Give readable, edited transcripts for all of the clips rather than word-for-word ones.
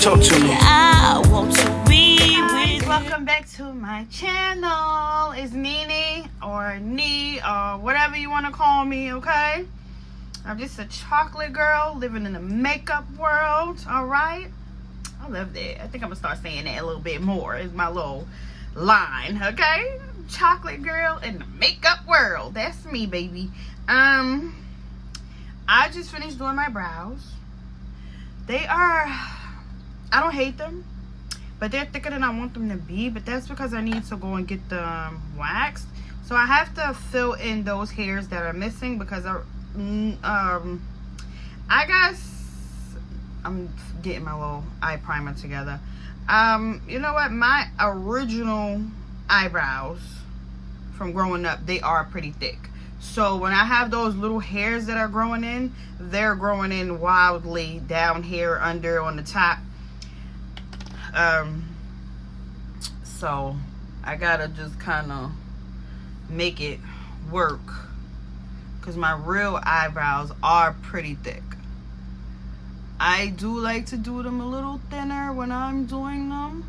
Talk to me. I want to be with. Welcome back to my channel. It's Nene or Nee or whatever you want to call me, okay? I'm just a chocolate girl living in the makeup world, alright? I love that. I think I'm going to start saying that a little bit more. It's my little line, okay? Chocolate girl in the makeup world. That's me, baby. I just finished doing my brows. They are, I don't hate them, but they're thicker than I want them to be. But that's because I need to go and get them waxed. So I have to fill in those hairs that are missing because I guess I'm getting my little eye primer together. You know what? My original eyebrows from growing up, they are pretty thick. So when I have those little hairs that are growing in, they're growing in wildly down here, under, on the top. So I gotta just kind of make it work because my real eyebrows are pretty thick. I do like to do them a little thinner when I'm doing them.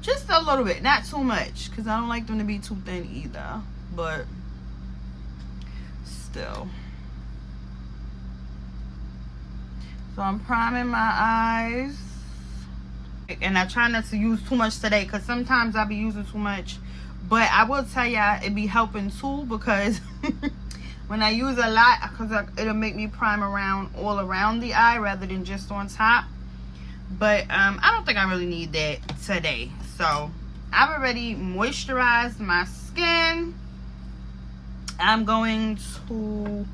Just a little bit, not too much, because I don't like them to be too thin either. But still. So I'm priming my eyes. And I try not to use too much today because sometimes I'll be using too much. But I will tell y'all it be helping too because when I use a lot, because it'll make me prime around all around the eye rather than just on top. But I don't think I really need that today. So I've already moisturized my skin. I'm going to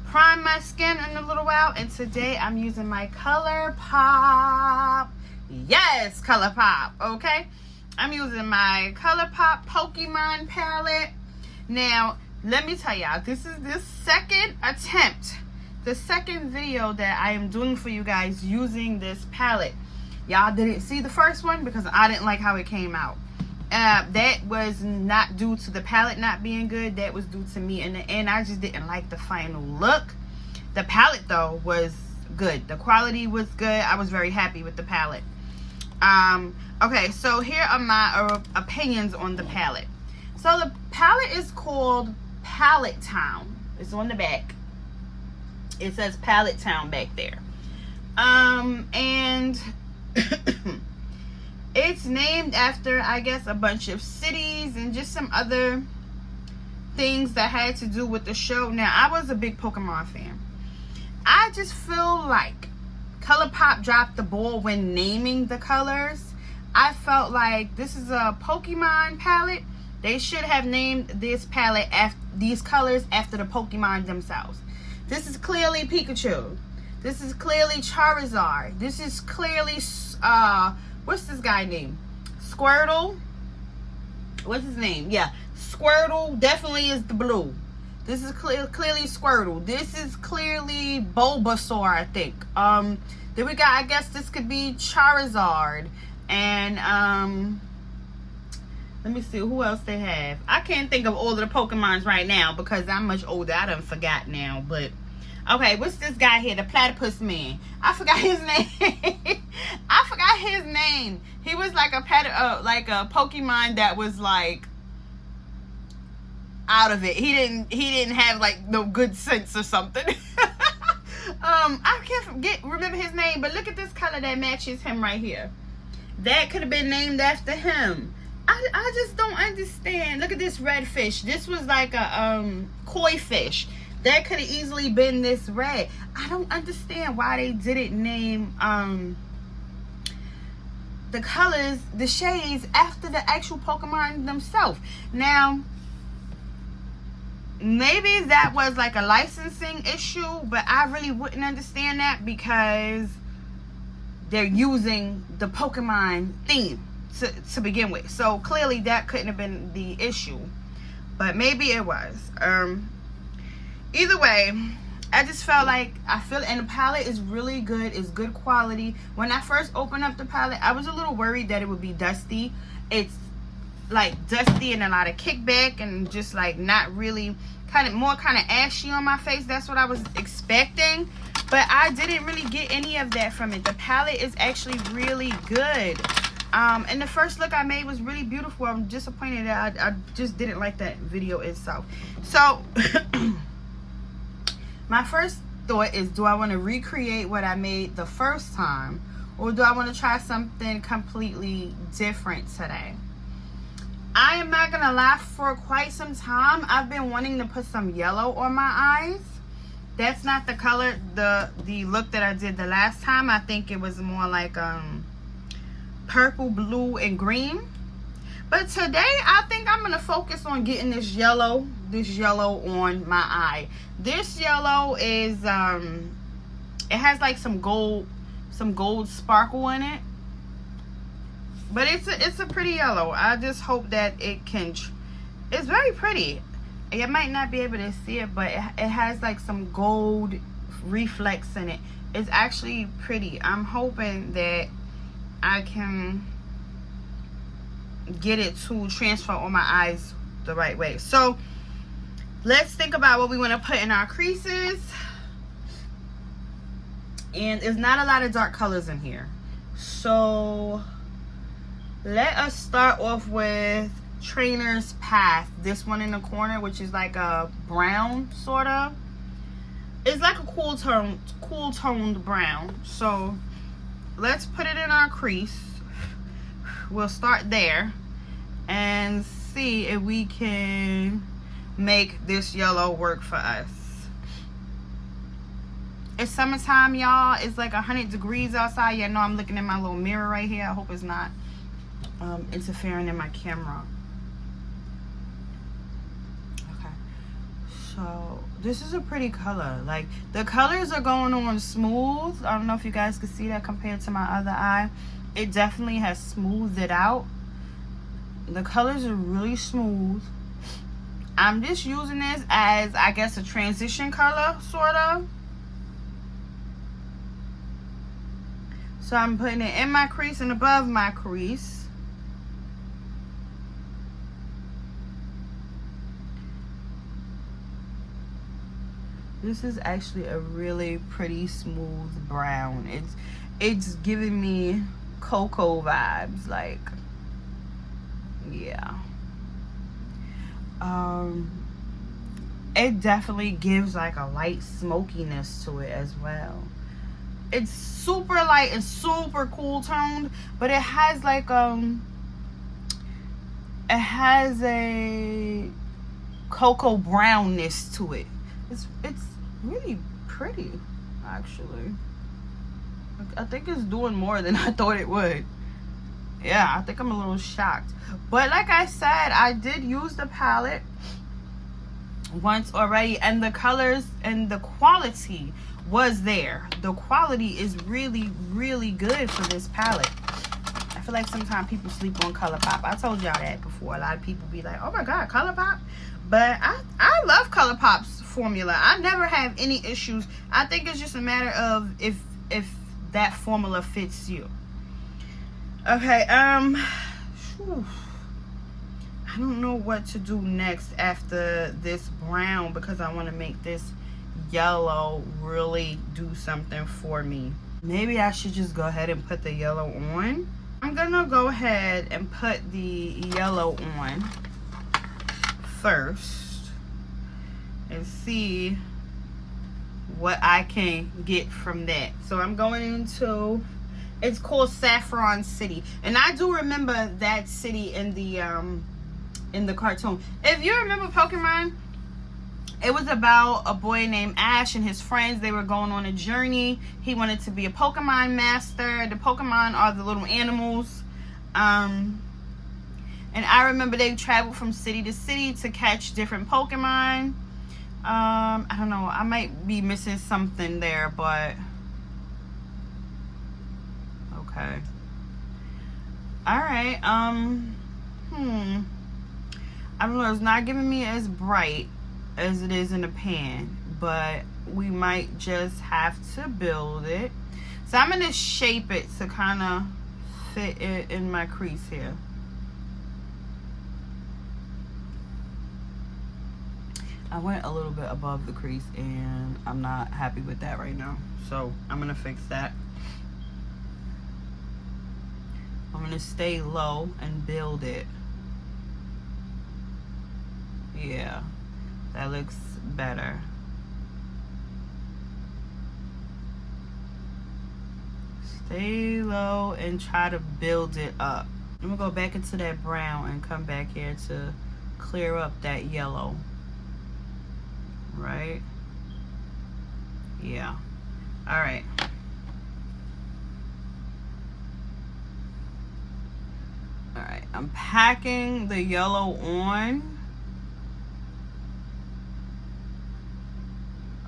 prime my skin in a little while. And today I'm using my Colourpop. Yes, Colourpop. Okay. I'm using my Colourpop Pokemon palette. Now, let me tell y'all, this is the second attempt. The second video that I am doing for you guys using this palette. Y'all didn't see the first one because I didn't like how it came out. That was not due to the palette not being good. That was due to me in the end. I just didn't like the final look. The palette though was good. The quality was good. I was very happy with the palette. Okay, so here are my opinions on the palette. So the palette is called Palette Town. It's on the back. It says Palette Town back there. And it's named after, I guess, a bunch of cities and just some other things that had to do with the show. Now, I was a big Pokemon fan. I just feel like Colourpop dropped the ball when naming the colors. I felt like this is a Pokemon palette. They should have named this palette after these colors after the Pokemon themselves. This is clearly Pikachu. This is clearly Charizard. This is clearly what's this guy name? Squirtle. What's his name? Yeah, Squirtle definitely is the blue. This is clearly Squirtle. This is clearly Bulbasaur, I think. Then we got, I guess this could be Charizard. And let me see who else they have. I can't think of all of the Pokemons right now because I'm much older. I done forgot now. But okay, what's this guy here? The Platypus Man. I forgot his name. I forgot his name. He was like a Pokemon that was like out of it. He didn't have like no good sense or something. I can't remember his name, but look at this color that matches him right here. That could have been named after him. I just don't understand. Look at this red fish. This was like a koi fish. That could have easily been this red. I don't understand why they didn't name the colors, the shades after the actual Pokemon themselves. Now, maybe that was like a licensing issue, but I really wouldn't understand that because they're using the Pokemon theme to begin with. So clearly that couldn't have been the issue, but maybe it was. Either way, I just felt like and the palette is really good. It's good quality. When I first opened up the palette, I was a little worried that it would be dusty. It's like dusty and a lot of kickback and just like not really, kind of ashy on my face. That's what I was expecting. but I didn't really get any of that from it. The palette is actually really good. And the first look I made was really beautiful. I'm disappointed that I just didn't like that video itself. So my first thought is, do I want to recreate what I made the first time, or do I want to try something completely different today? I am not gonna lie, for quite some time I've been wanting to put some yellow on my eyes. That's not the color, the look that I did the last time. I think it was more like purple, blue, and green. But today I think I'm gonna focus on getting this yellow on my eye. This yellow is it has like some gold sparkle in it, but it's a pretty yellow. I just hope that it can, it's very pretty. You might not be able to see it, but it has like some gold reflex in it. It's actually pretty. I'm hoping that I can get it to transfer on my eyes the right way. So let's think about what we want to put in our creases. And there's not a lot of dark colors in here, so let us start off with Trainer's Path. This one in the corner, which is like a brown, sort of. It's like a cool toned brown. So let's put it in our crease. We'll start there and see if we can make this yellow work for us. It's summertime, y'all. It's like 100 degrees outside. Yeah, know I'm looking at my little mirror right here. I hope it's not interfering in my camera. Okay, so this is a pretty color. Like, the colors are going on smooth. I don't know if you guys can see that compared to my other eye. It definitely has smoothed it out. The colors are really smooth. I'm just using this as, I guess, a transition color, sort of. So I'm putting it in my crease and above my crease. This is actually a really pretty smooth brown. It's giving me cocoa vibes, like, yeah. It definitely gives like a light smokiness to it as well. It's super light and super cool toned, but it has like it has a cocoa brownness to it. It's really pretty, actually. I think it's doing more than I thought it would. Yeah, I think I'm a little shocked. But like I said, I did use the palette once already, and the colors and the quality was there. The quality is really, really good for this palette. I feel like sometimes people sleep on Colourpop. I told y'all that before. A lot of people be like, oh my god, Colourpop. But I love Colourpop's formula. I never have any issues. I think it's just a matter of if that formula fits you. Okay, whew. I don't know what to do next after this brown, because I want to make this yellow really do something for me. Maybe I should just go ahead and put the yellow on. I'm gonna go ahead and put the yellow on first and see what I can get from that. So I'm going into, it's called Saffron City, and I do remember that city in the cartoon. If you remember Pokemon, it was about a boy named Ash and his friends. They were going on a journey. He wanted to be a Pokemon master. The Pokemon are the little animals. And I remember they traveled from city to city to catch different Pokemon. I don't know. I might be missing something there, but okay. Alright. I don't know. It's not giving me as bright as it is in the pan, but we might just have to build it. So I'm gonna shape it to kind of fit it in my crease here. I went a little bit above the crease and I'm not happy with that right now. So I'm gonna fix that. I'm gonna stay low and build it. Yeah, that looks better. Stay low and try to build it up. I'm gonna go back into that brown and come back here to clear up that yellow. Right? Yeah. All right. All right. I'm packing the yellow on.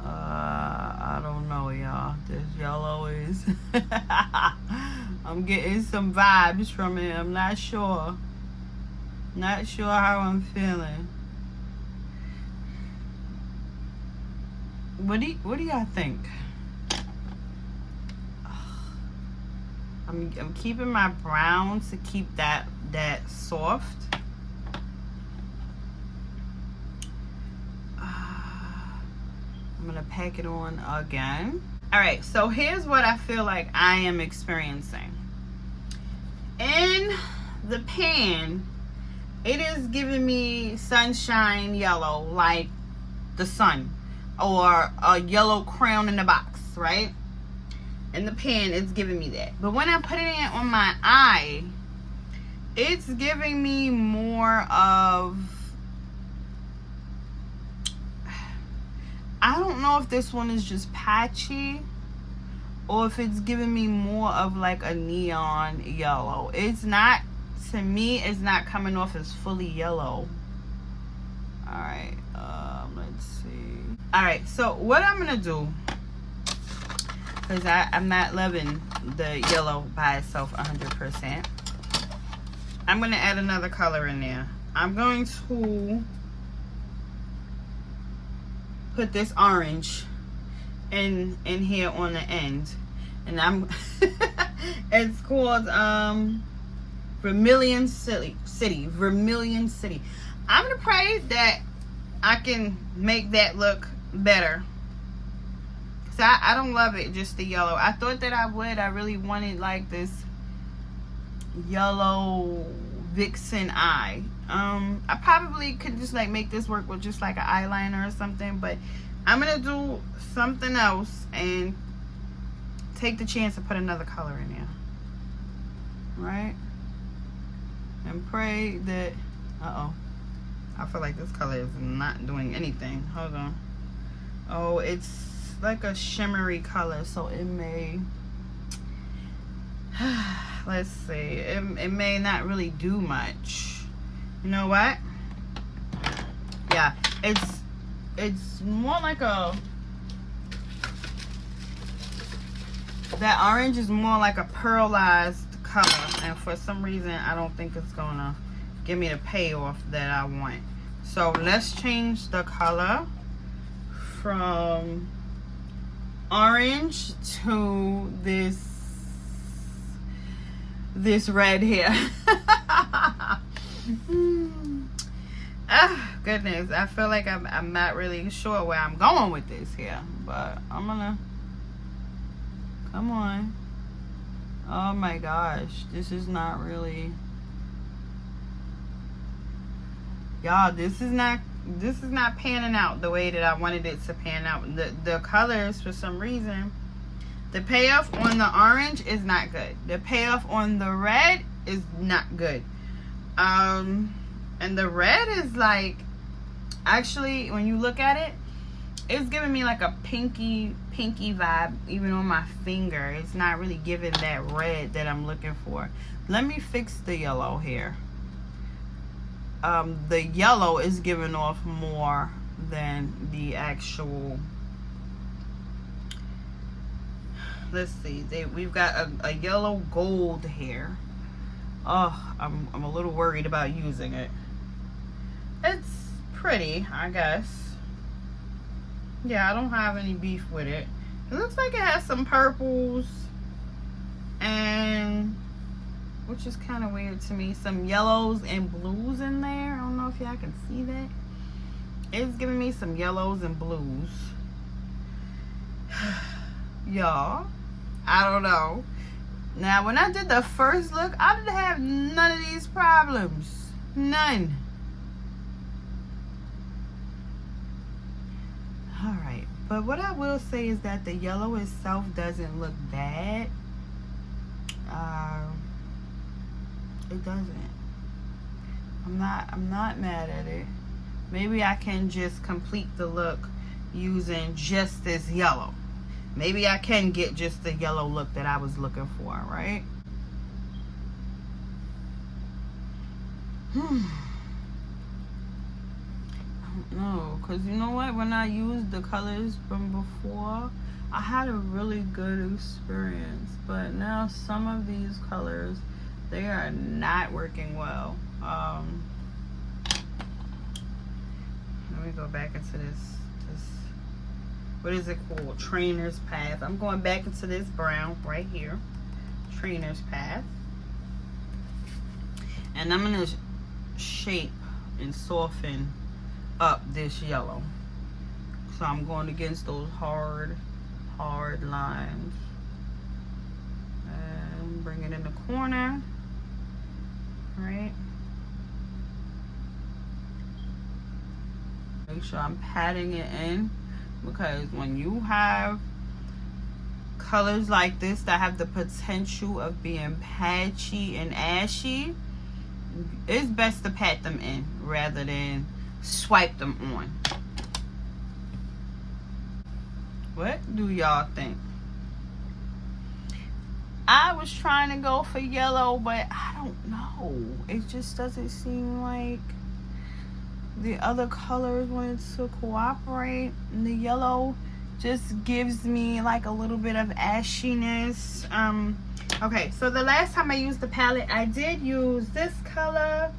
I don't know, y'all. This yellow is I'm getting some vibes from it. I'm not sure. Not sure how I'm feeling. What do y'all think? I'm keeping my brown to keep that soft. I'm gonna pack it on again. All right, so here's what I feel like I am experiencing. In the pan, it is giving me sunshine yellow, like the sun, or a yellow crown in the box, right? In the pan, it's giving me that. But when I put it on my eye, it's giving me more of, I don't know if this one is just patchy or if it's giving me more of like a neon yellow. It's not, to me, it's not coming off as fully yellow. All right, let's see. All right, so what I'm gonna do, because I'm not loving the yellow by itself 100%. I'm gonna add another color in there. I'm going to put this orange in here on the end, and I'm it's called Vermilion City. Vermilion City. I'm gonna pray that I can make that look better. So I don't love it, just the yellow. I thought that I would. I really wanted like this yellow vixen eye. I probably could just like make this work with just like an eyeliner or something, but I'm gonna do something else and take the chance to put another color in there, right? And pray that, I feel like this color is not doing anything. Hold on. Oh, it's like a shimmery color, so it may let's see, it may not really do much. You know what? Yeah, it's more like a, that orange is more like a pearlized color, and for some reason I don't think it's gonna give me the payoff that I want. So let's change the color from orange to this red here. Oh, goodness, I feel like I'm not really sure where I'm going with this here, but I'm gonna, come on. Oh my gosh, this is not really, y'all, this is not panning out the way that I wanted it to pan out. The colors, for some reason, the payoff on the orange is not good. The payoff on the red is not good. And the red is like, actually, when you look at it, it's giving me like a pinky vibe, even on my finger. It's not really giving that red that I'm looking for. Let me fix the yellow here. The yellow is giving off more than the actual, let's see, we've got a yellow gold here. Oh, I'm a little worried about using it. It's pretty, I guess. Yeah, I don't have any beef with it. It looks like it has some purples, and which is kind of weird to me, some yellows and blues in there. I don't know if y'all can see that. It's giving me some yellows and blues. Y'all, I don't know. Now, when I did the first look, I didn't have none of these problems. None. Alright, but what I will say is that the yellow itself doesn't look bad. It doesn't. I'm not mad at it. Maybe I can just complete the look using just this yellow. Maybe I can get just the yellow look that I was looking for, right? I don't know, because you know what? When I used the colors from before, I had a really good experience. But now some of these colors, they are not working well. Let me go back into this, what is it called? Trainer's Path. I'm going back into this brown right here. Trainer's Path. And I'm going to shape and soften up this yellow. So I'm going against those hard lines. And bring it in the corner. Right? Make sure I'm patting it in, because when you have colors like this that have the potential of being patchy and ashy, it's best to pat them in rather than swipe them on. What do y'all think? I was trying to go for yellow, but I don't know. It just doesn't seem like the other colors wanted to cooperate. And the yellow just gives me like a little bit of ashiness. Okay, so the last time I used the palette, I did use this color,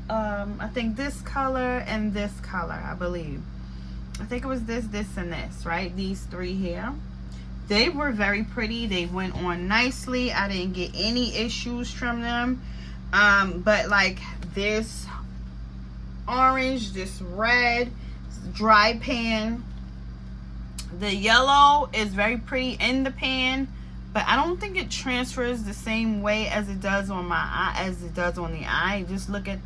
I think this color and this color, I believe. I think it was this, and this, right? These three here. They were very pretty. They went on nicely. I didn't get any issues from them. But like this orange, this red, dry pan. The yellow is very pretty in the pan, but I don't think it transfers the same way as it does on my eye, as it does on the eye. Just look at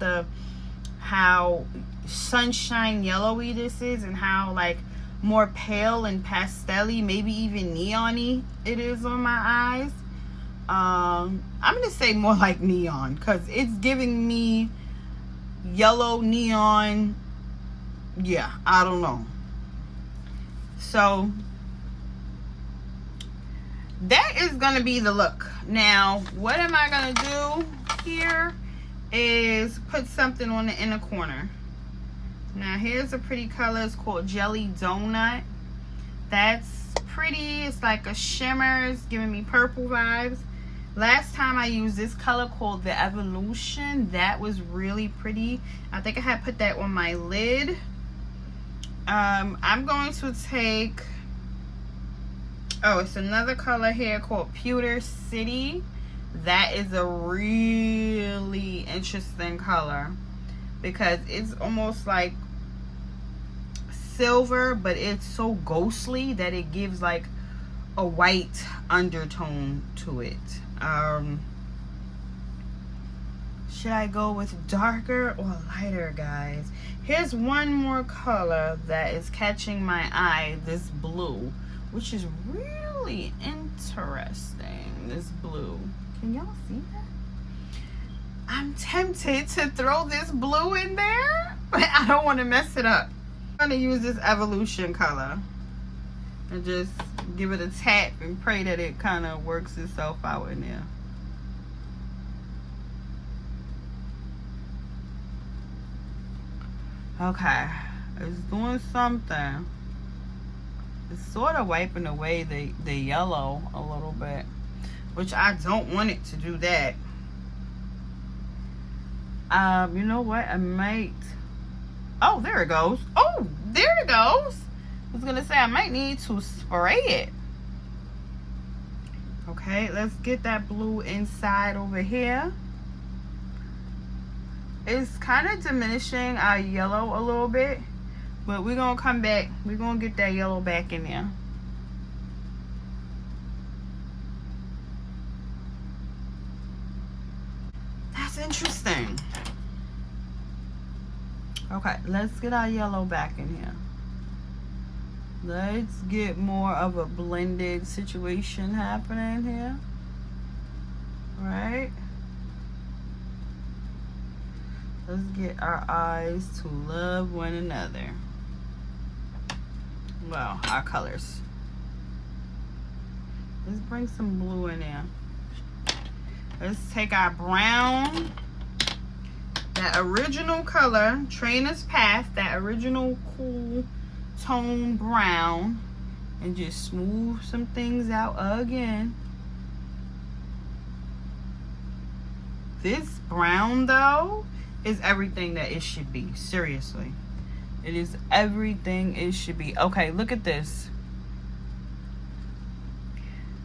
how sunshine yellowy this is, and how like more pale and pastel-y, maybe even neon-y it is on my eyes. I'm gonna say more like neon, because it's giving me yellow neon. Yeah, I don't know. So that is gonna be the look. Now what am I gonna do here is put something on the inner corner. Now here's a pretty color. It's called Jelly Donut. That's pretty. It's like a shimmer. It's giving me purple vibes. Last time I used this color called the Evolution. That was really pretty. I think I had put that on my lid. I'm going to take, it's another color here called Pewter City. That is a really interesting color, because it's almost like silver, but it's so ghostly that it gives like a white undertone to it. Should I go with darker or lighter, guys? Here's one more color that is catching my eye, this blue, which is really interesting. This blue, can y'all see that? I'm tempted to throw this blue in there, but I don't want to mess it up. I'm going to use this Evolution color and just give it a tap and pray that it kind of works itself out in there. Okay, it's doing something. It's sort of wiping away the yellow a little bit, which I don't want it to do that. You know what? I might. Oh, there it goes. Oh, there it goes. I was gonna say I might need to spray it. Okay, let's get that blue inside over here. It's kind of diminishing our yellow a little bit, But we're gonna come back. We're gonna get that yellow back in there. That's interesting. Okay, let's get our yellow back in here. Let's get more of a blended situation happening here. Right? Let's get our eyes to love one another. Well, our colors. Let's bring some blue in there. Let's take our brown, that original color, Trainer's Path, that original cool tone brown, and just smooth some things out again. This brown, though, is everything that it should be. Seriously. It is everything it should be. Okay, look at this.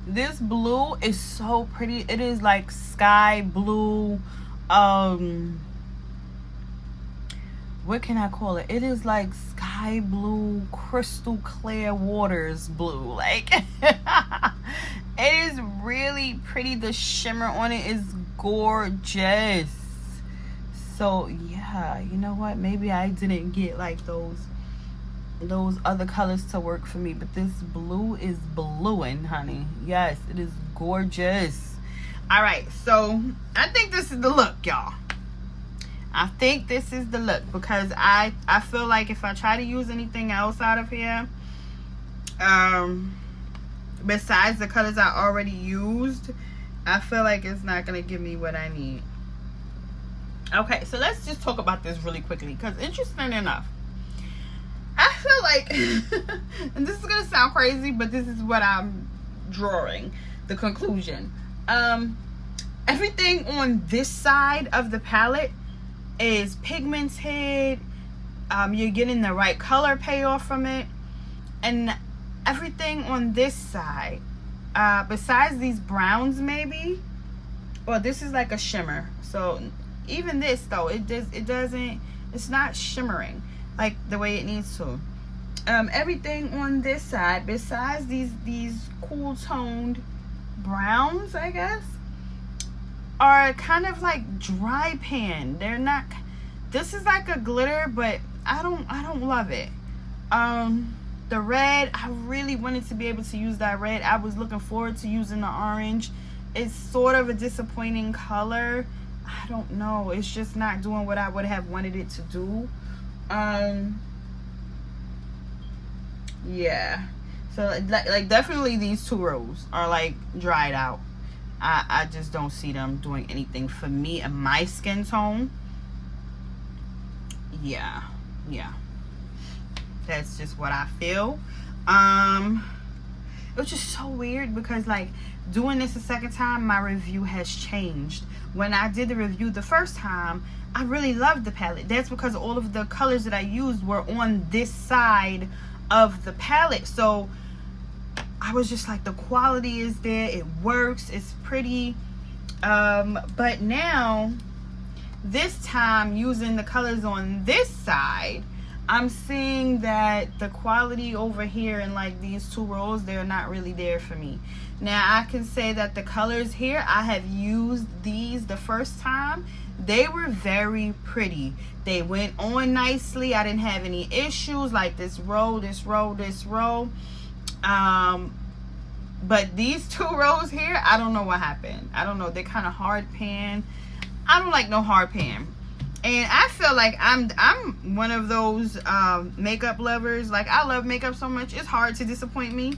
This blue is so pretty. It is like sky blue. What can I call it? It is like sky blue, crystal clear waters blue. Like, it is really pretty. The shimmer on it is gorgeous. So yeah, you know what? Maybe I didn't get like those other colors to work for me, but this blue is blueing, honey. Yes, it is gorgeous. All right, so I think this is the look, y'all. I think this is the look, because I feel like if I try to use anything else out of here, besides the colors I already used, I feel like it's not gonna give me what I need. Okay, so let's just talk about this really quickly, because interesting enough, I feel like, and this is gonna sound crazy, but this is what I'm drawing, the conclusion. Everything on this side of the palette is pigmented. You're getting the right color payoff from it, and everything on this side, besides these browns maybe, well, this is like a shimmer. So even this though, it's not shimmering like the way it needs to. Everything on this side, besides these cool toned browns, I guess, are kind of like dry pan. They're not, this is like a glitter, but I don't love it. The red, I really wanted to be able to use that red. I was looking forward to using the orange. It's sort of a disappointing color. I don't know, it's just not doing what I would have wanted it to do. Yeah, so like definitely these two rows are like dried out. I just don't see them doing anything for me and my skin tone. Yeah, that's just what I feel. It was just so weird, because like doing this a second time, my review has changed. When I did the review the first time, I really loved the palette. That's because all of the colors that I used were on this side of the palette. So I was just like, the quality is there, it works, it's pretty. But now, this time, using the colors on this side, I'm seeing that the quality over here in like these two rows, they're not really there for me. Now I can say that the colors here, I have used these the first time. They were very pretty. They went on nicely. I didn't have any issues like this row. But these two rows here, I don't know what happened. I don't know. They're kind of hard pan. I don't like no hard pan. And I feel like I'm one of those makeup lovers. Like, I love makeup so much, it's hard to disappoint me,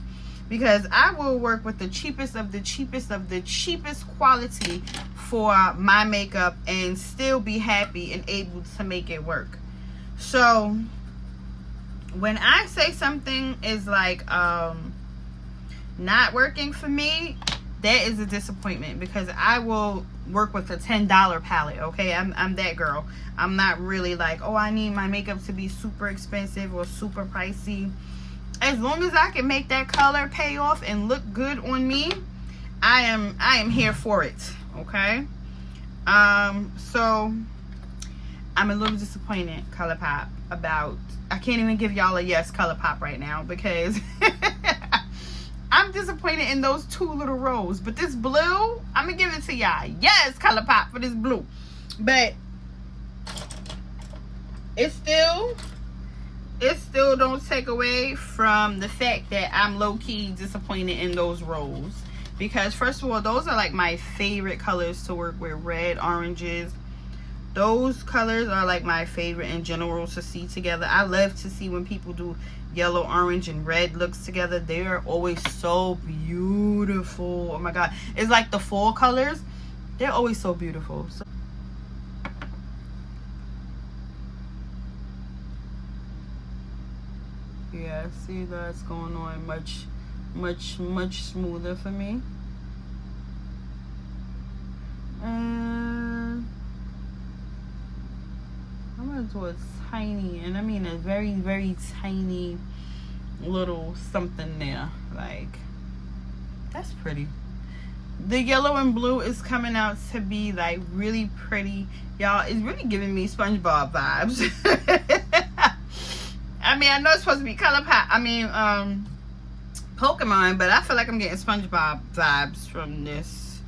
because I will work with the cheapest of the cheapest of the cheapest quality for my makeup and still be happy and able to make it work. So when I say something is like not working for me, that is a disappointment, because I will work with a $10 palette. Okay, I'm that girl. I'm not really like, oh, I need my makeup to be super expensive or super pricey. As long as I can make that color pay off and look good on me, I am here for it. Okay. So I'm a little disappointed, Colourpop, about, I can't even give y'all a yes, Colourpop, right now, because I'm disappointed in those 2 little rows. But this blue, I'm gonna give it to y'all. Yes, Colourpop, for this blue. But it still don't take away from the fact that I'm low-key disappointed in those rows. Because first of all, those are like my favorite colors to work with. Red, oranges. Those colors are like my favorite in general to see together. I love to see when people do yellow, orange, and red looks together. They are always so beautiful. Oh my god. It's like the fall colors. They're always so beautiful. So yeah, see, that's going on much smoother for me. And I'm gonna do a tiny, and I mean a very tiny little something there. Like, that's pretty. The yellow and blue is coming out to be like really pretty, y'all. It's really giving me SpongeBob vibes. I mean, I know it's supposed to be Colourpop, Pokemon, but I feel like I'm getting SpongeBob vibes from this.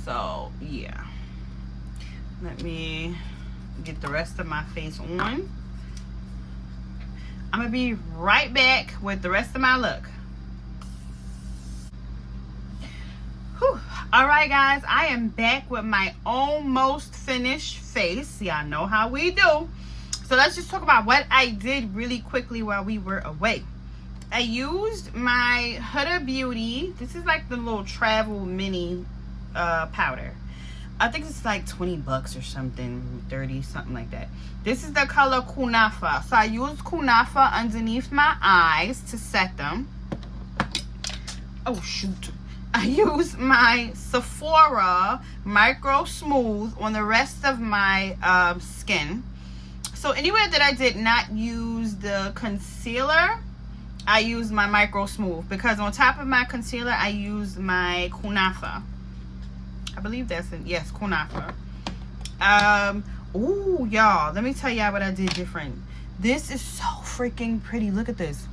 So yeah, let me get the rest of my face on. I'm gonna be right back with the rest of my look. Whew. All right, guys, I am back with my almost finished face. Y'all know how we do. So let's just talk about what I did really quickly while we were away. I used my Huda Beauty. This is like the little travel mini powder. I think it's like 20 bucks or something, 30, something like that. This is the color Kunafa. So I used Kunafa underneath my eyes to set them. Oh, shoot. I used my Sephora Micro Smooth on the rest of my skin. So anywhere that I did not use the concealer, I used my Micro Smooth, because on top of my concealer, I used my Kunafa. I believe that's it. Yes, Kunafa. Ooh, y'all, let me tell y'all what I did different. This is so freaking pretty. Look at this.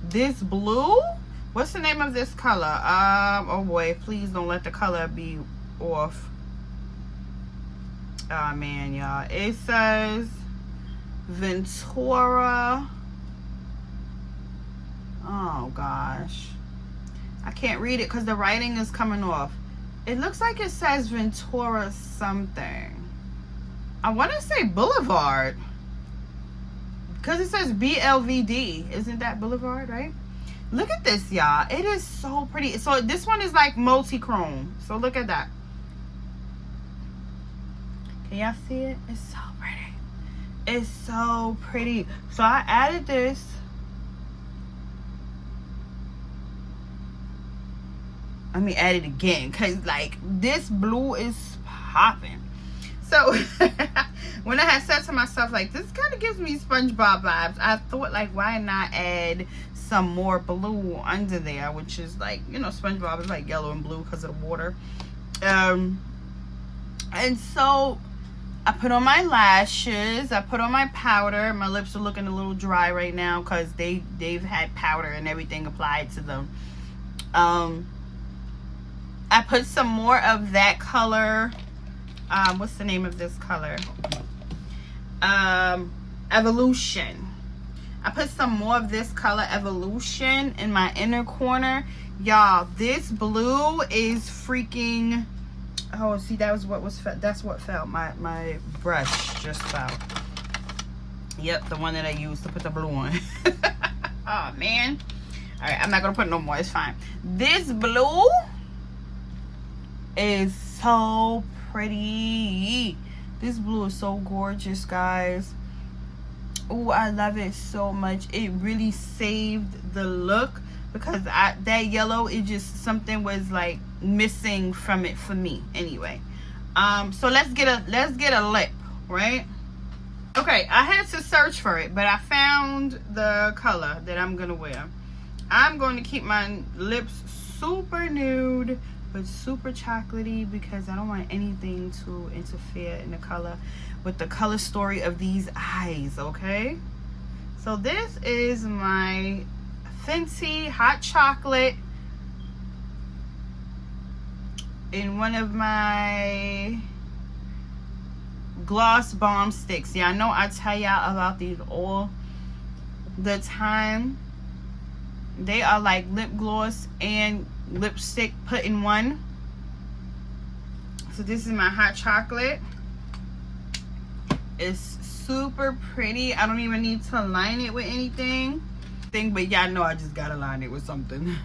This blue. What's the name of this color? Oh boy, please don't let the color be off. Oh man, y'all. It says Ventura. Oh gosh. I can't read it because the writing is coming off. It looks like it says Ventura something. I want to say Boulevard, because it says BLVD. Isn't that Boulevard, right? Look at this, y'all. It is so pretty. So this one is like multi-chrome. So look at that. Can y'all see it? It's so pretty. It's so pretty. So I added this. Let me add it again, because like this blue is popping. So when I had said to myself, like, this kind of gives me SpongeBob vibes, I thought, like, why not add some more blue under there, which is like, you know, SpongeBob is like yellow and blue because of the water. And so I put on my lashes, I put on my powder. My lips are looking a little dry right now because they've had powder and everything applied to them. I put some more of that color. What's the name of this color? Evolution. I put some more of this color, Evolution, in my inner corner. Y'all, this blue is freaking... Oh, see, that was what was... That's what fell. My brush just fell. Yep, the one that I used to put the blue on. Oh, man. All right, I'm not going to put no more. It's fine. This blue is so pretty. This blue is so gorgeous, guys. Oh, I love it so much. It really saved the look, because that yellow, it just, something was like missing from it for me anyway. So let's get a lip, right? Okay, I had to search for it, but I found the color that I'm gonna wear. I'm going to keep my lips super nude, but super chocolatey because I don't want anything to interfere in the color with the color story of these eyes, okay? So this is my Fenty hot chocolate in one of my gloss bomb sticks. Yeah, I know I tell y'all about these all the time. They are like lip gloss and lipstick put in one. So this is my hot chocolate. It's super pretty. I don't even need to line it with anything. But y'all know I just gotta line it with something.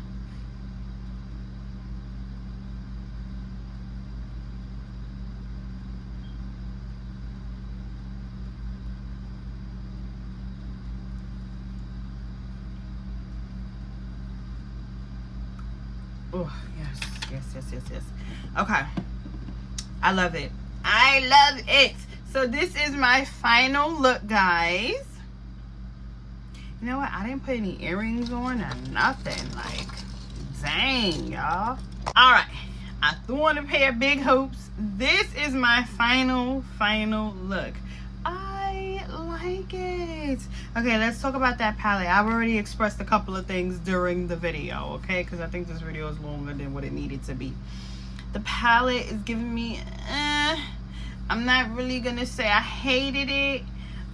Oh, yes. Okay. I love it. I love it. So this is my final look, guys. You know what? I didn't put any earrings on or nothing. Like, dang, y'all. All right. I threw on a pair of big hoops. This is my final look. I like it. Okay, let's talk about that palette. I've already expressed a couple of things during the video, okay? Because I think this video is longer than what it needed to be. The palette is giving me, I'm not really going to say I hated it.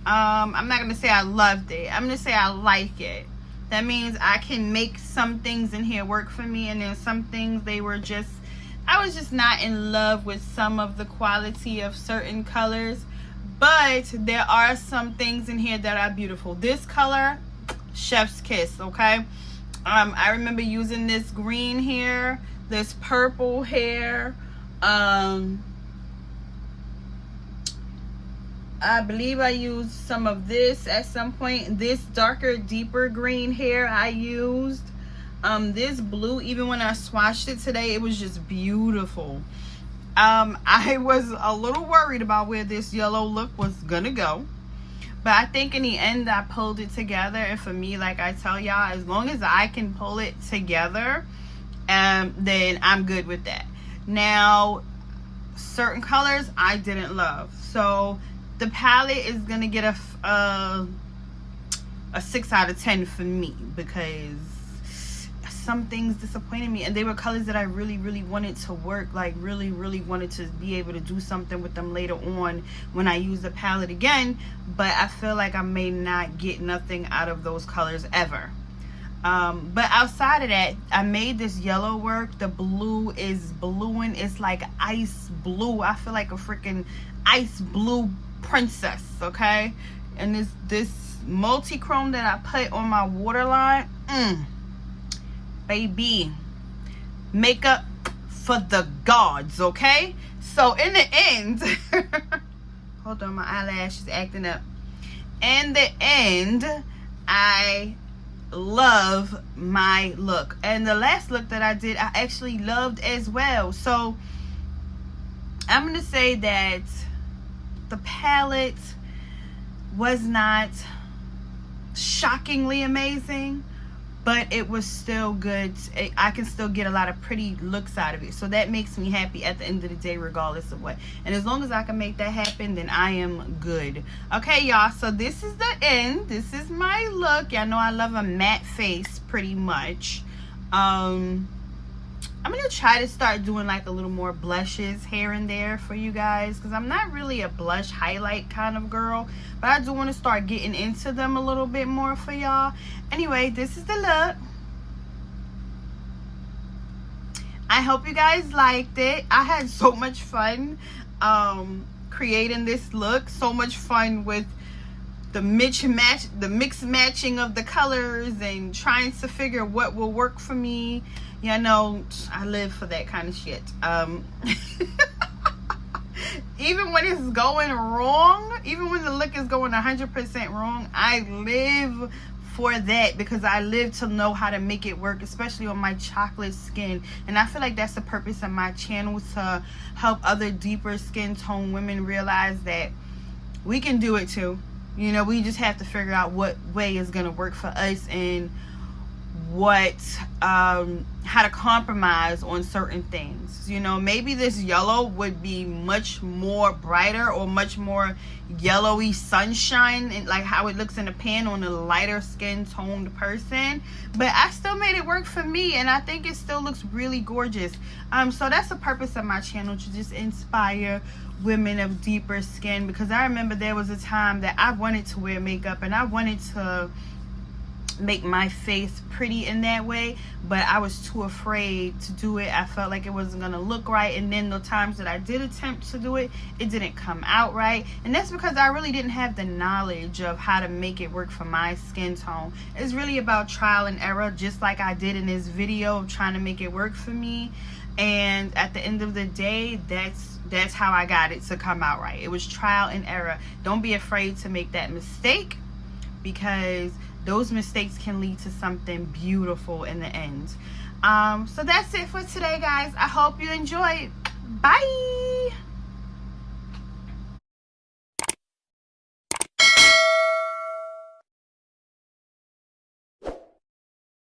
I'm not going to say I loved it. I'm going to say I like it. That means I can make some things in here work for me. And then some things I was just not in love with some of the quality of certain colors. But there are some things in here that are beautiful. This color, chef's kiss, okay? I remember using this green here, this purple hair. I believe I used some of this at some point. This darker, deeper green hair I used. This blue, even when I swatched it today, it was just beautiful. I was a little worried about where this yellow look was gonna go, but I think in the end I pulled it together. And for me, like I tell y'all, as long as I can pull it together, then I'm good with that. Now, certain colors I didn't love, so the palette is gonna get a 6 out of 10 for me, because some things disappointed me, and they were colors that I really wanted to work, like really wanted to be able to do something with them later on when I use the palette again. But I feel like I may not get nothing out of those colors ever. But outside of that, I made this yellow work. The blue is bluing. It's like ice blue. I feel like a freaking ice blue princess, okay? And this multi-chrome that I put on my waterline, baby, makeup for the gods, okay? So in the end, hold on, my eyelash is acting up. In the end, I love my look, and the last look that I did I actually loved as well. So I'm gonna say that the palette was not shockingly amazing, but it was still good. I can still get a lot of pretty looks out of it, so that makes me happy at the end of the day, regardless of what. And as long as I can make that happen, then I am good. Okay, y'all, so this is the end. This is my look. Y'all know I love a matte face pretty much. I'm gonna try to start doing like a little more blushes here and there for you guys, because I'm not really a blush highlight kind of girl, but I do want to start getting into them a little bit more for y'all. Anyway, this is the look. I hope you guys liked it. I had so much fun creating this look. So much fun with the mix matching of the colors and trying to figure what will work for me. You know, I live for that kind of shit. Even when it's going wrong, even when the look is going 100% wrong, I live for that, because I live to know how to make it work, especially on my chocolate skin. And I feel like that's the purpose of my channel, to help other deeper skin tone women realize that we can do it too. You know, we just have to figure out what way is going to work for us and how to compromise on certain things. You know, maybe this yellow would be much more brighter or much more yellowy sunshine, and like how it looks in the pan on a lighter skin toned person, but I still made it work for me, and I think it still looks really gorgeous. So that's the purpose of my channel, to just inspire women of deeper skin, because I remember there was a time that I wanted to wear makeup and I wanted to make my face pretty in that way, but I was too afraid to do it. I felt like it wasn't gonna look right, and then the times that I did attempt to do it, it didn't come out right, and that's because I really didn't have the knowledge of how to make it work for my skin tone. It's really about trial and error, just like I did in this video of trying to make it work for me. And at the end of the day, that's how I got it to come out right. It was trial and error. Don't be afraid to make that mistake, because those mistakes can lead to something beautiful in the end. So that's it for today, guys. I hope you enjoyed. Bye.